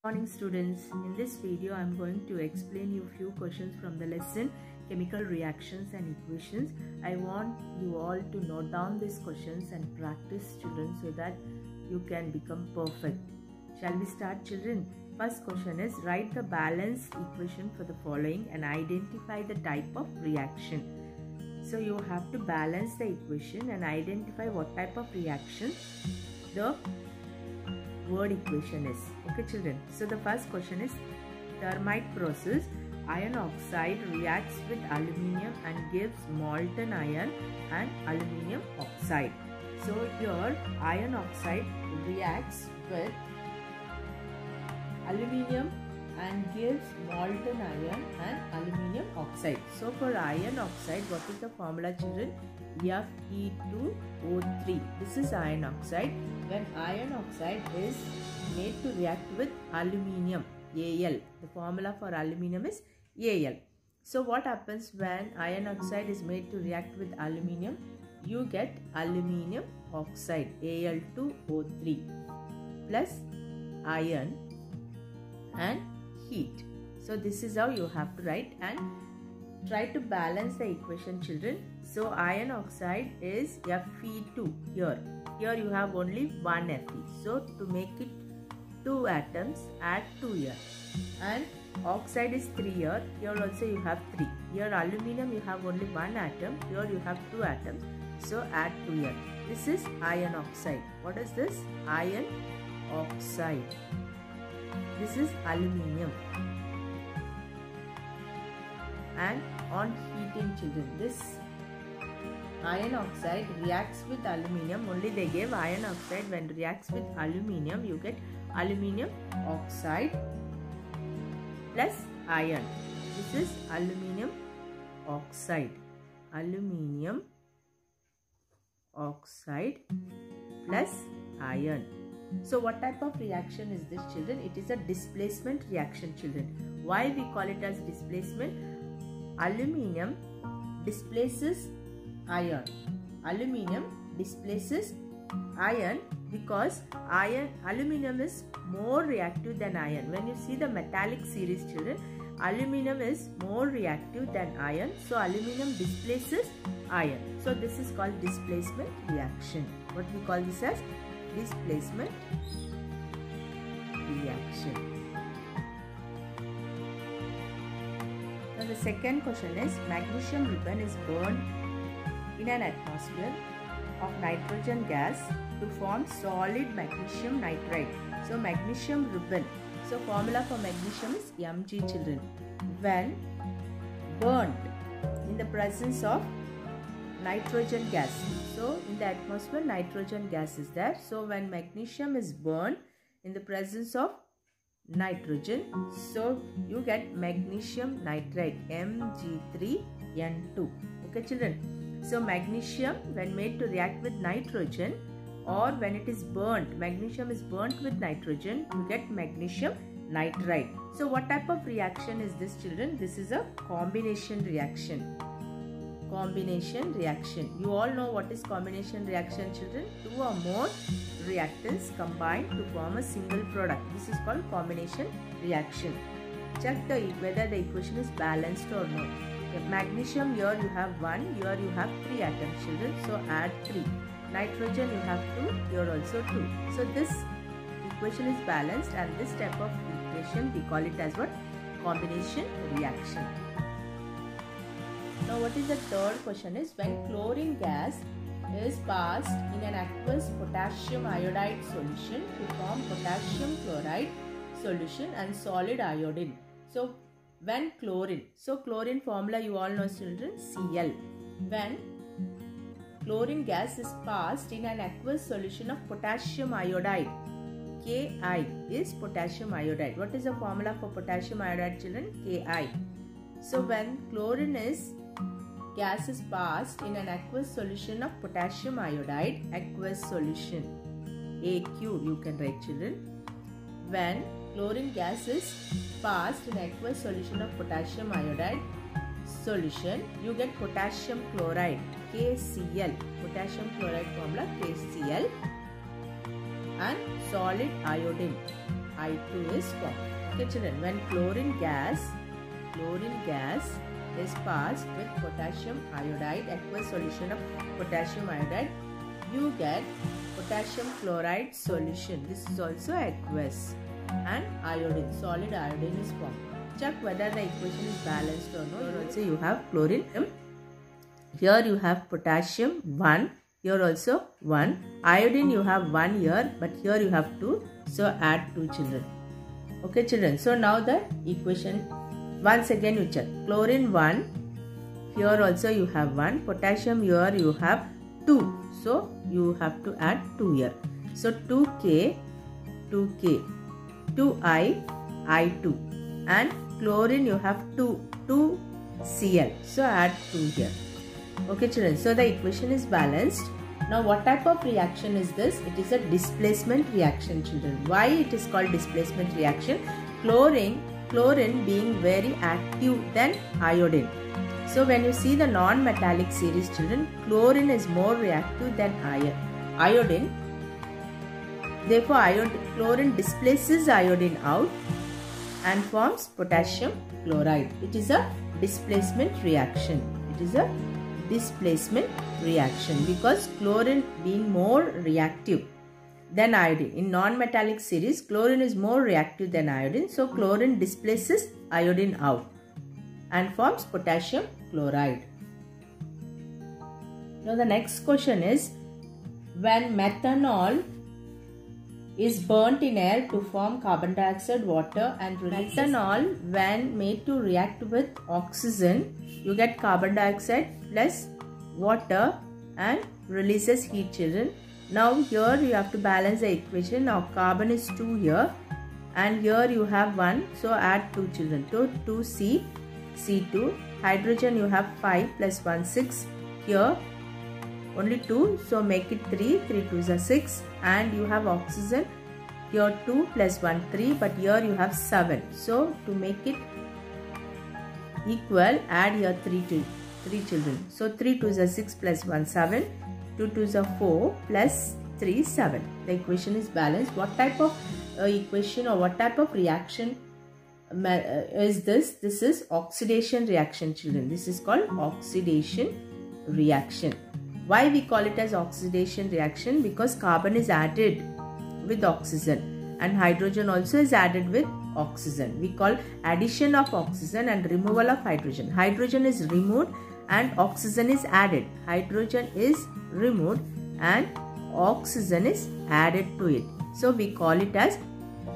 Morning students, in this video I am going to explain you a few questions from the lesson Chemical Reactions and Equations. I want you all to note down these questions and practice, children, so that you can become perfect. Shall we start, children? First question is, write the balanced equation for the following and identify the type of reaction. So you have to balance the equation and identify what type of reaction the word equation is. Okay, children. So the first question is, thermite process, iron oxide reacts with aluminium and gives molten iron and aluminium oxide. So here iron oxide reacts with aluminium and gives molten iron and aluminium oxide. So for iron oxide, what is the formula, children? Fe2O3. This is iron oxide. When iron oxide is made to react with aluminium, Al. The formula for aluminium is Al. So what happens when iron oxide is made to react with aluminium? You get aluminium oxide, Al2O3, plus iron and heat. So this is how you have to write and try to balance the equation, children. So iron oxide is Fe2 here. Here you have only one Fe. So to make it 2 atoms, add 2 here. And oxide is 3 here. Here also you have 3. Here aluminium you have only 1 atom. Here you have 2 atoms. So add 2 here. This is iron oxide. What is this? Iron oxide. This is aluminium. And on heating, children, this iron oxide reacts with aluminium. Only they gave iron oxide. When reacts with aluminium, you get aluminium oxide plus iron. This is aluminium oxide. Aluminium oxide plus iron. So what type of reaction is this, children? It is a displacement reaction, children. Why we call it as displacement? Aluminium displaces iron. Aluminium displaces iron because aluminium is more reactive than iron. When you see the metallic series, children, aluminium is more reactive than iron. So aluminium displaces iron. So this is called displacement reaction. What we call this as? Displacement reaction. Now the second question is, magnesium ribbon is burned in an atmosphere of nitrogen gas to form solid magnesium nitride. So magnesium ribbon. So formula for magnesium is Mg, children. When burned in the presence of nitrogen gas. So in the atmosphere nitrogen gas is there. So when magnesium is burned in the presence of nitrogen, so you get magnesium nitride, Mg3N2. Okay, children. So magnesium, when made to react with nitrogen, or when it is burnt, magnesium is burnt with nitrogen, you get magnesium nitride. So what type of reaction is this, children? This is a combination reaction. Combination reaction. You all know what is combination reaction, children? 2 or more reactants combine to form a single product. This is called combination reaction. Check whether the equation is balanced or no. Okay, magnesium, here you have 1, here you have 3 atoms, children. So add 3. Nitrogen you have 2, here also 2. So this equation is balanced, and this type of equation we call it as what? Combination reaction. Now what is the third question is, when chlorine gas is passed in an aqueous potassium iodide solution to form potassium chloride solution and solid iodine. So when chlorine, so chlorine formula you all know, children, Cl. When chlorine gas is passed in an aqueous solution of potassium iodide, Ki is potassium iodide. What is the formula for potassium iodide, children? Ki. So when chlorine gas is passed in an aqueous solution of potassium iodide, aqueous solution, AQ you can write, children. When chlorine gas is passed in aqueous solution of potassium iodide solution, you get potassium chloride, KCl. Potassium chloride formula KCl. And solid iodine. I2 is formed. Okay children, when chlorine gas is passed with potassium iodide, aqueous solution of potassium iodide, you get potassium chloride solution. This is also aqueous, and iodine, solid iodine is formed. Check whether the equation is balanced or not. Here also you have chlorine. Here you have potassium 1. Here also 1. Iodine you have 1 here, but here you have 2. So add 2 children. Okay children. So now the equation, once again you check. Chlorine 1. Here also you have 1. Potassium here you have 2. So you have to add 2 here. So 2K, 2I, I2. And chlorine you have 2 Cl. So add 2 here. Okay children, so the equation is balanced. Now what type of reaction is this? It is a displacement reaction children. Why it is called displacement reaction? Chlorine being very active than iodine. So when you see the non-metallic series children, chlorine is more reactive than iodine. Therefore chlorine displaces iodine out and forms potassium chloride. It is a displacement reaction. Because chlorine being more reactive than iodine. In non-metallic series, chlorine is more reactive than iodine. So chlorine displaces iodine out and forms potassium chloride. Now the next question is, when methanol is burnt in air to form carbon dioxide, water and releases. Methanol, when made to react with oxygen, you get carbon dioxide plus water and releases heat children. Now here you have to balance the equation. Now carbon is 2 here and here you have 1. So add 2 children. So 2C, C2. Hydrogen you have 5 plus 1, 6. Here only 2. So make it 3. 3 2s are 6. And you have oxygen. Here 2 plus 1, 3. But here you have 7. So to make it equal, add here 3 children. So 3 2s are 6 plus 1, 7. 2 2s are 4 plus 3, 7. The equation is balanced. What type of equation or what type of reaction is this? This is oxidation reaction children. This is called oxidation reaction. Why we call it as oxidation reaction? Because carbon is added with oxygen and hydrogen also is added with oxygen. We call addition of oxygen and removal of hydrogen. Hydrogen is removed and oxygen is added. Hydrogen is removed and oxygen is added to it. So we call it as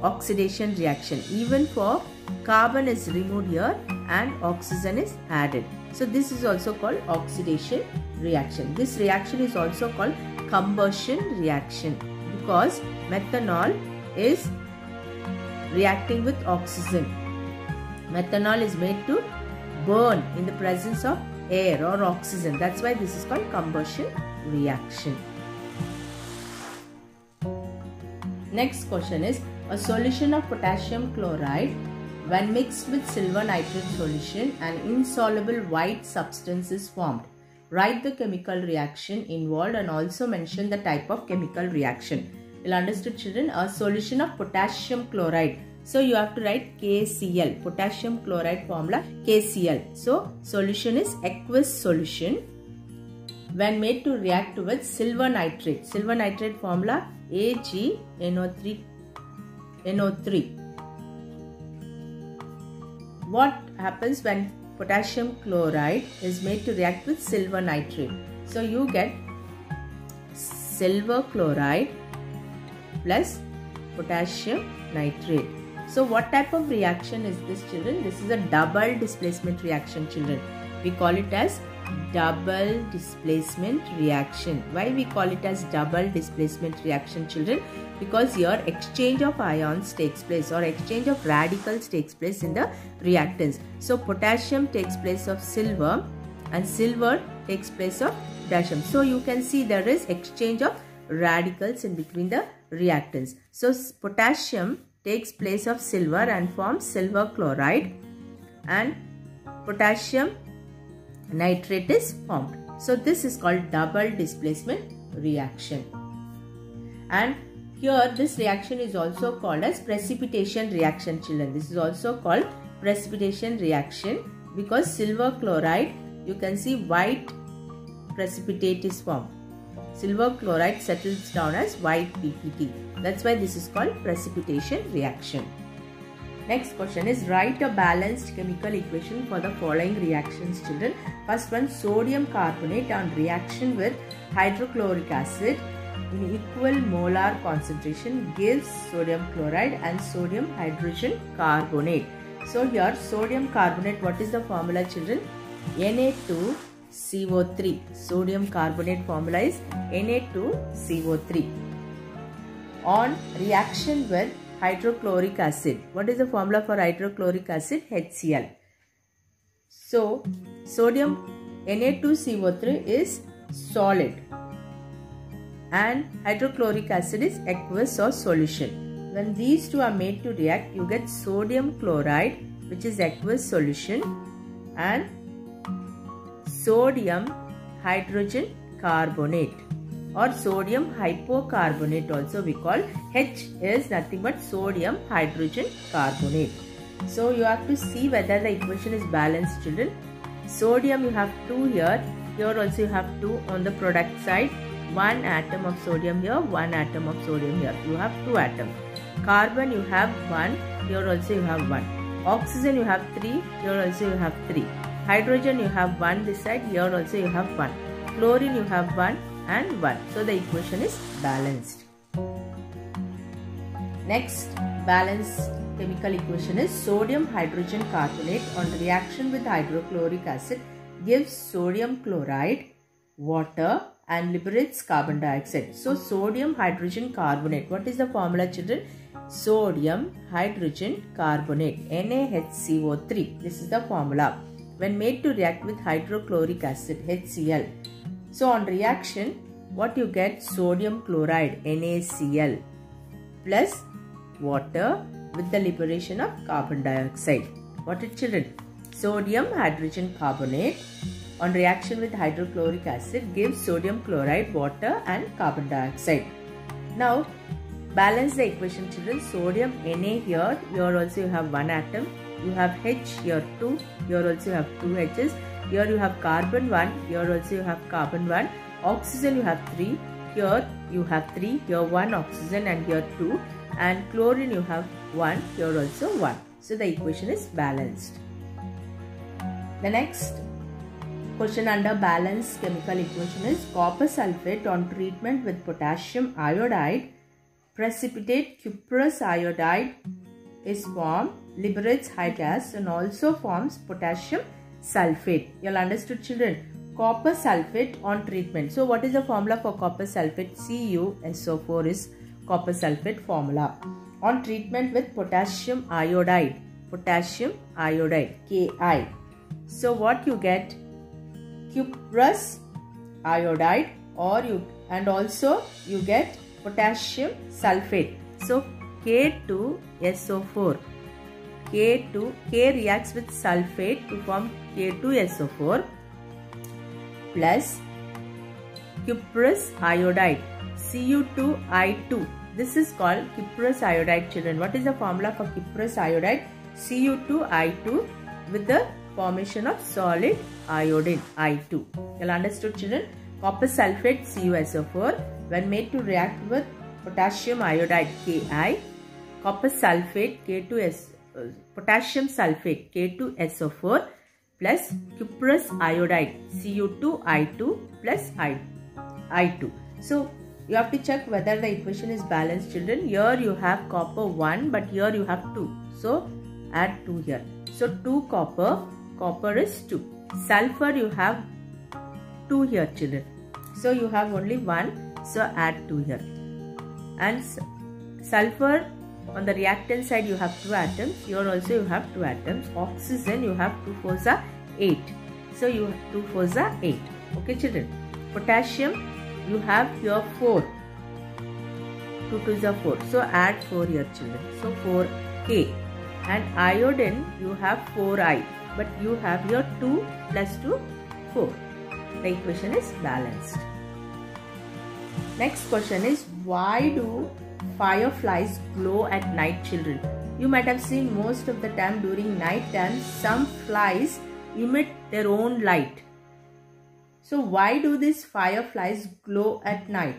oxidation reaction. Even for carbon is removed here and oxygen is added. So this is also called oxidation reaction. This reaction is also called combustion reaction because methanol is reacting with oxygen. Methanol is made to burn in the presence of air or oxygen. That's why this is called combustion reaction. Next question is, a solution of potassium chloride when mixed with silver nitrate solution, an insoluble white substance is formed. Write the chemical reaction involved and also mention the type of chemical reaction. Well understood children, a solution of potassium chloride. So you have to write KCl, potassium chloride formula KCl. So solution is aqueous solution when made to react with silver nitrate. Silver nitrate formula AgNO3. What happens when potassium chloride is made to react with silver nitrate? So you get silver chloride plus potassium nitrate. So what type of reaction is this children? This is a double displacement reaction children. We call it as double displacement reaction. Why we call it as double displacement reaction children? Because here exchange of ions takes place or exchange of radicals takes place in the reactants. So potassium takes place of silver and silver takes place of potassium. So you can see there is exchange of radicals in between the reactants. So potassium takes place of silver and forms silver chloride and potassium nitrate is formed. So this is called double displacement reaction. And Here this reaction is also called as precipitation reaction, children. This is also called precipitation reaction because silver chloride, you can see white precipitate is formed. Silver chloride settles down as white PPT. That's why this is called precipitation reaction. Next question is write a balanced chemical equation for the following reactions, children. First one, sodium carbonate on reaction with hydrochloric acid in equal molar concentration gives sodium chloride and sodium hydrogen carbonate. So here sodium carbonate, what is the formula, children? Na2CO3. Sodium carbonate formula is Na2CO3. On reaction with hydrochloric acid, what is the formula for hydrochloric acid? HCl. So sodium Na2CO3 is solid and hydrochloric acid is aqueous or solution. When these two are made to react, you get sodium chloride, which is aqueous solution, and sodium hydrogen carbonate or sodium hypocarbonate also we call. H is nothing but sodium hydrogen carbonate. So you have to see whether the equation is balanced, children. Sodium you have 2 here, here also you have 2 on the product side. 1 atom of sodium here, 1 atom of sodium here. You have 2 atoms. Carbon you have 1, here also you have 1. Oxygen you have 3, here also you have 3. Hydrogen you have 1 this side, here also you have 1. Chlorine you have 1 and 1. So the equation is balanced. Next balanced chemical equation is sodium hydrogen carbonate on reaction with hydrochloric acid gives sodium chloride, water and liberates carbon dioxide. So sodium hydrogen carbonate, what is the formula, children? Sodium hydrogen carbonate, NaHCO3. This is the formula when made to react with hydrochloric acid, HCl. So on reaction, what you get? Sodium chloride, NaCl, plus water with the liberation of carbon dioxide. What is, children? Sodium hydrogen carbonate on reaction with hydrochloric acid gives sodium chloride, water and carbon dioxide. Now balance the equation, children. Sodium Na here, here also you have 1 atom. You have H here 2, here also you have 2 H's. Here you have carbon 1, here also you have carbon 1. Oxygen you have 3, here you have 3, here 1 oxygen and here 2. And chlorine you have 1, here also 1. So the equation is balanced. The next question under balanced chemical equation is copper sulfate on treatment with potassium iodide, precipitate cuprous iodide is formed, liberates high gas and also forms potassium sulfate. You all understood, children? Copper sulfate on treatment. So what is the formula for copper sulfate? CuSO4 is copper sulfate formula. On treatment with potassium iodide, Ki. So what you get? Cuprous iodide, or you and also you get potassium sulfate. So K2SO4. K reacts with sulfate to form K2SO4 plus cuprous iodide, Cu2I2. This is called cuprous iodide, children. What is the formula for cuprous iodide? Cu2I2 with the formation of solid iodine, I2. You all understood, children? Copper sulfate, CuSO4, when made to react with potassium iodide, Ki, copper sulfate, potassium sulfate, K2SO4 plus cuprous iodide, Cu2I2 plus I2. So you have to check whether the equation is balanced, children. Here you have copper 1, but here you have 2. So add 2 here. So 2 copper is 2. Sulfur you have 2 here, children. So you have only 1. So add 2 here. And sulfur on the reactant side you have 2 atoms. Here also you have 2 atoms. Oxygen you have 2 4s are 8. So you have 2 4s are 8. Okay, children. Potassium you have here 4. 2 2s are 4. So add 4 here, children. So 4K. And iodine you have 4I. But you have here 2 plus 2, 4. The equation is balanced. Next question is, why do fireflies glow at night, children? You might have seen most of the time during night time some flies emit their own light. So why do these fireflies glow at night?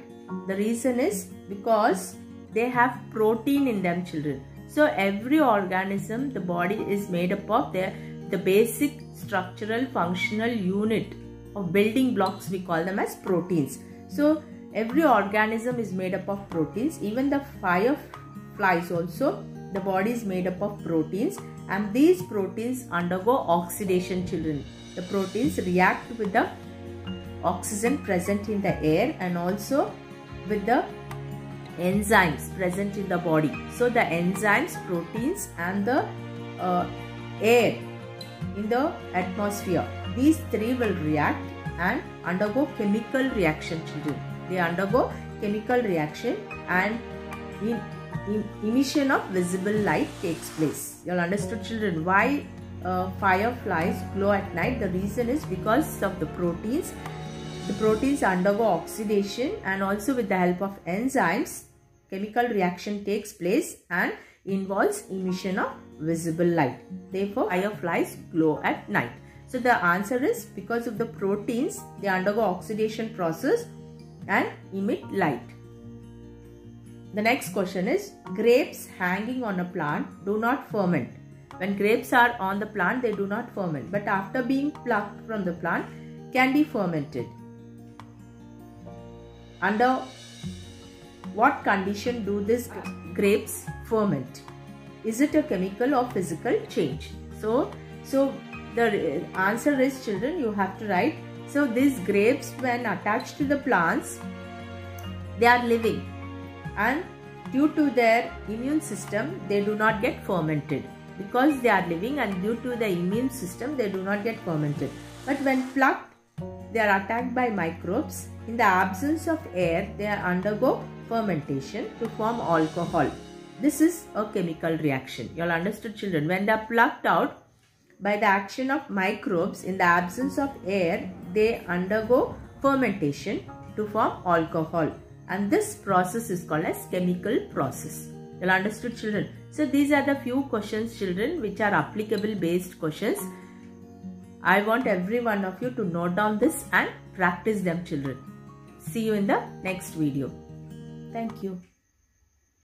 The reason is because they have protein in them, children. So every organism, the body is made up of the basic structural functional unit of building blocks, we call them as proteins. So every organism is made up of proteins. Even the fireflies also, the body is made up of proteins, and these proteins undergo oxidation, children. The proteins react with the oxygen present in the air and also with the enzymes present in the body. So the enzymes, proteins and the air in the atmosphere, these three will react and undergo chemical reaction, children. They undergo chemical reaction and emission of visible light takes place. You all understood, children, why fireflies glow at night? The reason is because of the proteins. The proteins undergo oxidation and also with the help of enzymes, chemical reaction takes place and involves emission of visible light. Therefore, fireflies glow at night. So the answer is because of the proteins, they undergo oxidation process and emit light. The next question is, grapes hanging on a plant do not ferment. When grapes are on the plant, they do not ferment, but after being plucked from the plant, can be fermented. Under what condition do these grapes ferment? Is it a chemical or physical change? So the answer is, children, you have to write. So these grapes, when attached to the plants, they are living, and due to their immune system, they do not get fermented. Because they are living and due to the immune system, they do not get fermented. But when plucked, they are attacked by microbes. In the absence of air, they undergo fermentation to form alcohol. This is a chemical reaction. You all understood, children? When they are plucked out by the action of microbes, in the absence of air, they undergo fermentation to form alcohol. And this process is called as chemical process. You all understood, children? So these are the few questions, children, which are applicable based questions. I want every one of you to note down this and practice them, children. See you in the next video. Thank you.